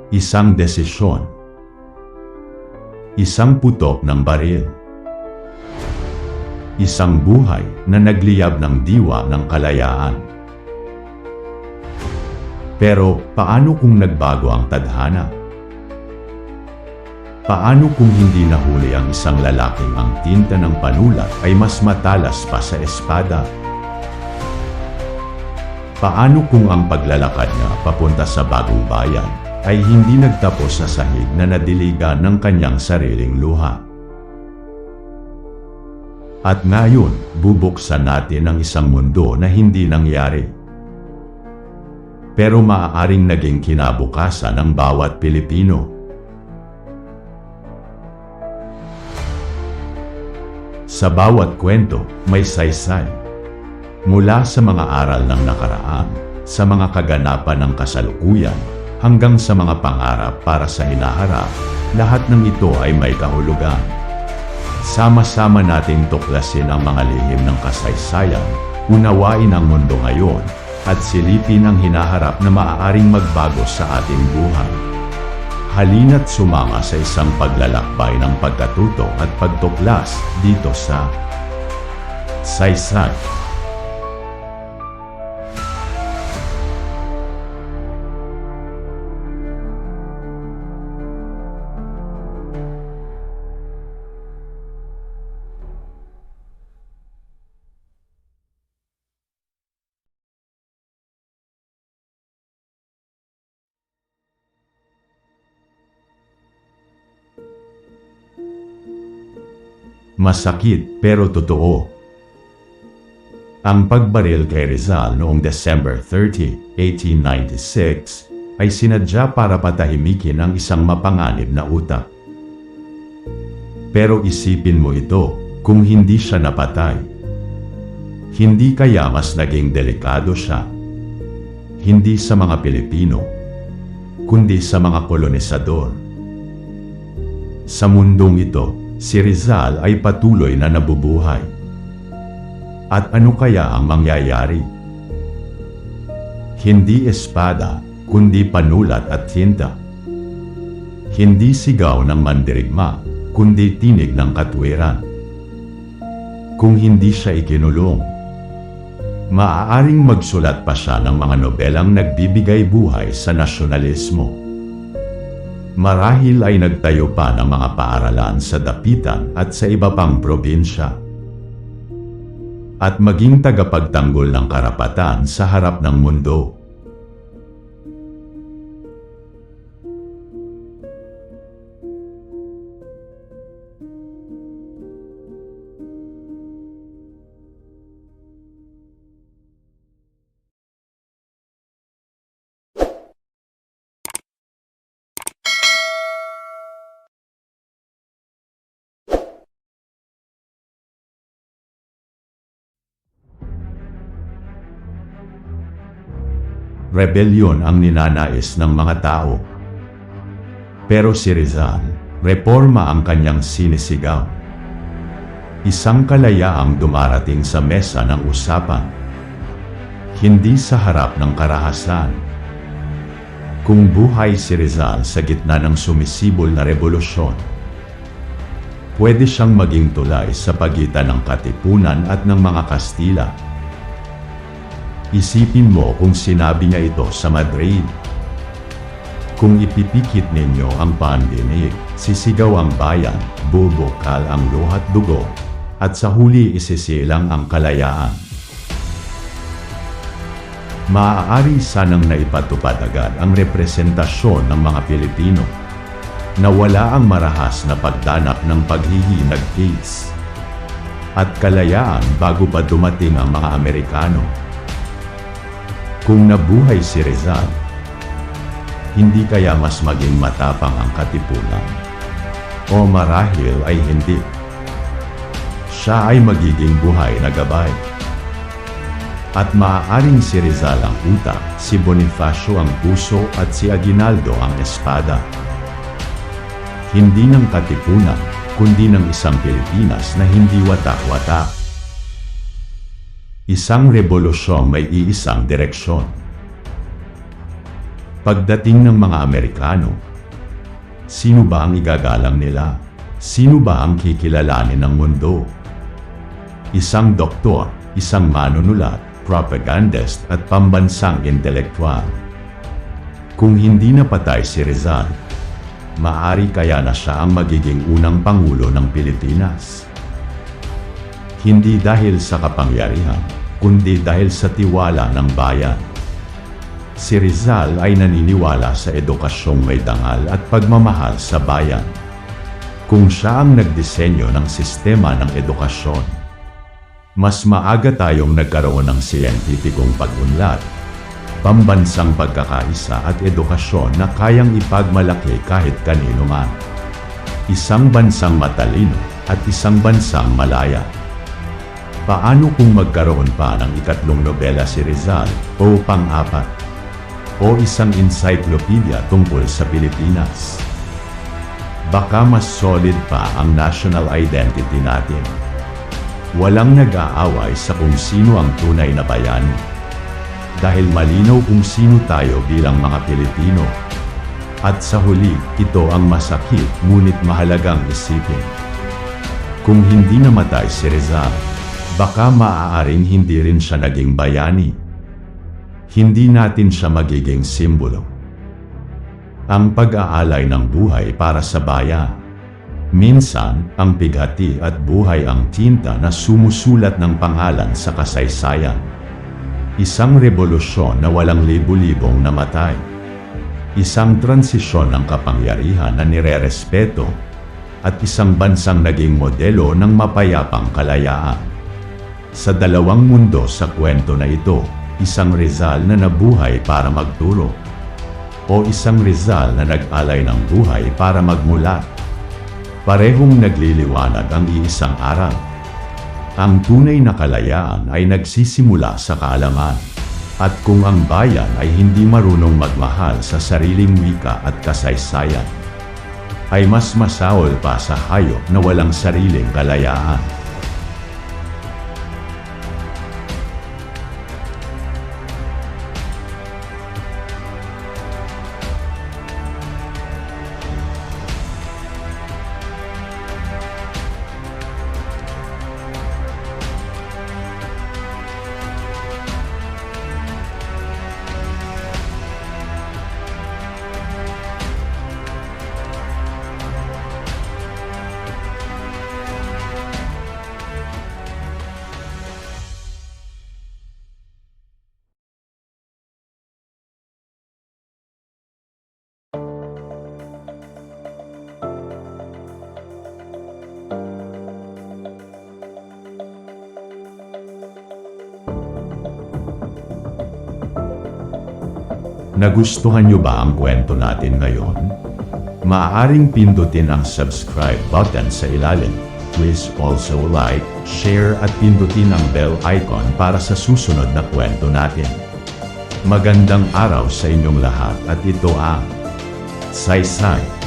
Isang desisyon. Isang putok ng baril. Isang buhay na nagliyab ng diwa ng kalayaan. Pero paano kung nagbago ang tadhana? Paano kung hindi nahuli ang isang lalaking ang tinta ng panulat ay mas matalas pa sa espada? Paano kung ang paglalakad niya papunta sa bagong bayan ay hindi nagtapos sa sahig na nadiligan ng kanyang sariling luha? At ngayon, bubuksan natin ang isang mundo na hindi nangyari. Pero maaaring naging kinabukasan ng bawat Pilipino. Sa bawat kwento, may saysay. Mula sa mga aral ng nakaraan, sa mga kaganapan ng kasalukuyan, hanggang sa mga pangarap para sa hinaharap, lahat ng ito ay may kahulugan. Sama-sama nating tuklasin ang mga lihim ng kasaysayan, unawain ang mundo ngayon, at silipin ang hinaharap na maaaring magbago sa ating buhay. Halina't sumama sa isang paglalakbay ng pagkatuto at pagtuklas dito sa Saysay. Masakit pero totoo. Ang pagbaril kay Rizal noong December 30, 1896 ay sinadya para patahimikin ang isang mapanganib na utak. Pero isipin mo ito, kung hindi siya napatay, hindi kaya mas naging delikado siya? Hindi sa mga Pilipino, kundi sa mga kolonisador. Sa mundong ito, si Rizal ay patuloy na nabubuhay. At ano kaya ang mangyayari? Hindi espada, kundi panulat at tinta. Hindi sigaw ng mandirigma, kundi tinig ng katwiran. Kung hindi siya ikinulong, maaaring magsulat pa siya ng mga nobelang nagbibigay buhay sa nasyonalismo. Marahil ay nagtayo pa ng mga paaralan sa Dapitan at sa iba pang probinsya. At maging tagapagtanggol ng karapatan sa harap ng mundo. Rebelyon ang ninanais ng mga tao. Pero si Rizal, reforma ang kanyang sinisigaw. Isang kalayaang dumarating sa mesa ng usapan. Hindi sa harap ng karahasan. Kung buhay si Rizal sa gitna ng sumisibol na revolusyon, pwede siyang maging tulay sa pagitan ng Katipunan at ng mga Kastila. Isipin mo kung sinabi niya ito sa Madrid. Kung ipipikit ninyo ang pandinig, sisigaw ang bayan, bubukal ang luha't dugo, at sa huli isisilang ang kalayaan. Maaari sanang naipatupad agad ang representasyon ng mga Pilipino, na wala ang marahas na pagdanap ng paghihinag case, at kalayaan bago pa dumating ang mga Amerikano. Kung nabuhay si Rizal, hindi kaya mas maging matapang ang Katipunan? O marahil ay hindi. Siya ay magiging buhay na gabay. At maaaring si Rizal ang utak, si Bonifacio ang puso at si Aguinaldo ang espada. Hindi ng Katipunan, kundi ng isang Pilipinas na hindi watak-watak. Isang rebolusyong may iisang direksyon. Pagdating ng mga Amerikano, sino ba ang igagalang nila? Sino ba ang kikilalanin ng mundo? Isang doktor, isang manunulat, propagandist at pambansang intelektual. Kung hindi napatay si Rizal, maaari kaya na siya ang magiging unang Pangulo ng Pilipinas. Hindi dahil sa kapangyarihan, kundi dahil sa tiwala ng bayan. Si Rizal ay naniniwala sa edukasyong may dangal at pagmamahal sa bayan. Kung siya ang nagdisenyo ng sistema ng edukasyon, mas maaga tayong nagkaroon ng siyentipikong pag-unlad, pambansang pagkakaisa at edukasyon na kayang ipagmalaki kahit kanino man. Isang bansang matalino at isang bansang malaya. Paano kung magkaroon pa ng ikatlong nobela si Rizal o pang-apat? O isang encyclopedia tungkol sa Pilipinas? Baka mas solid pa ang national identity natin. Walang nag-aaway sa kung sino ang tunay na bayani. Dahil malinaw kung sino tayo bilang mga Pilipino. At sa huli, ito ang masakit ngunit mahalagang isipin. Kung hindi namatay si Rizal, baka maaaring hindi rin siya naging bayani. Hindi natin siya magiging simbolo. Ang pag-aalay ng buhay para sa bayan. Minsan, ang pighati at buhay ang tinta na sumusulat ng pangalan sa kasaysayan. Isang revolusyon na walang libu-libong namatay. Isang transisyon ng kapangyarihan na nirerespeto. At isang bansang naging modelo ng mapayapang kalayaan. Sa dalawang mundo sa kwento na ito, isang Rizal na nabuhay para magturo. O isang Rizal na nag-alay ng buhay para magmulat. Parehong nagliliwanag ang iisang aral. Ang tunay na kalayaan ay nagsisimula sa kaalaman. At kung ang bayan ay hindi marunong magmahal sa sariling wika at kasaysayan, ay mas masawol pa sa hayop na walang sariling kalayaan. Nagustuhan niyo ba ang kwento natin ngayon? Maaaring pindutin ang subscribe button sa ilalim. Please also like, share at pindutin ang bell icon para sa susunod na kwento natin. Magandang araw sa inyong lahat at ito ang Saysay.